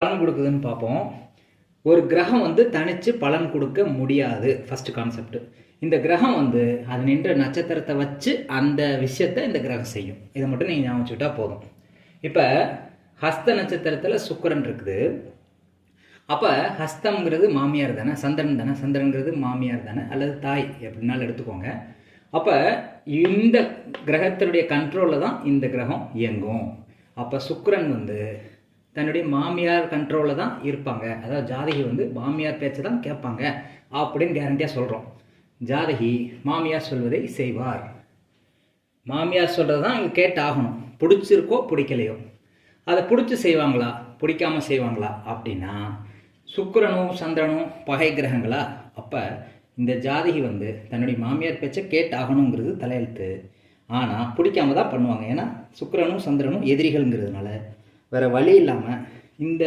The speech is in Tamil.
பலன் கொடுக்குதுன்னு பார்ப்போம். ஒரு கிரகம் வந்து தனிச்சு பலன் கொடுக்க முடியாது. First concept. இந்த கிரகம் வந்து அது நின்ற நட்சத்திரத்தை வச்சு அந்த விஷயத்தை இந்த கிரகம் செய்யும். இதை மட்டும் நீங்கள் ஞாபகம் வச்சுக்கிட்டா போதும். இப்போ ஹஸ்த நட்சத்திரத்தில் சுக்கிரன் இருக்குது. அப்போ ஹஸ்தம்ங்கிறது மாமியார் தானே, சந்திரன் தானே, சந்திரன்கிறது மாமியார் தானே, அல்லது தாய் எப்படின்னாலும் எடுத்துக்கோங்க. அப்போ இந்த கிரகத்தினுடைய கண்ட்ரோலில் தான் இந்த கிரகம் இயங்கும். அப்போ சுக்கிரன் வந்து தன்னுடைய மாமியார் கண்ட்ரோலில் தான் இருப்பாங்க. அதாவது ஜாதகி வந்து மாமியார் பேச்சை தான் கேட்பாங்க அப்படின்னு கேரண்டியாக சொல்கிறோம். ஜாதகி மாமியார் சொல்வதை செய்வார். மாமியார் சொல்கிறது தான் இவங்க கேட்டாகணும். பிடிச்சிருக்கோ பிடிக்கலையோ, அதை பிடிச்சி செய்வாங்களா பிடிக்காமல் செய்வாங்களா அப்படின்னா சுக்கிரனும் சந்திரனும் பகை கிரகங்களா. அப்போ இந்த ஜாதகி வந்து தன்னுடைய மாமியார் பேச்சை கேட்டாகணுங்கிறது தலையெழுத்து. ஆனால் பிடிக்காம தான் பண்ணுவாங்க. ஏன்னா சுக்கிரனும் சந்திரனும் எதிரிகள்ங்கிறதுனால வேறு வழி இல்லாமல் இந்த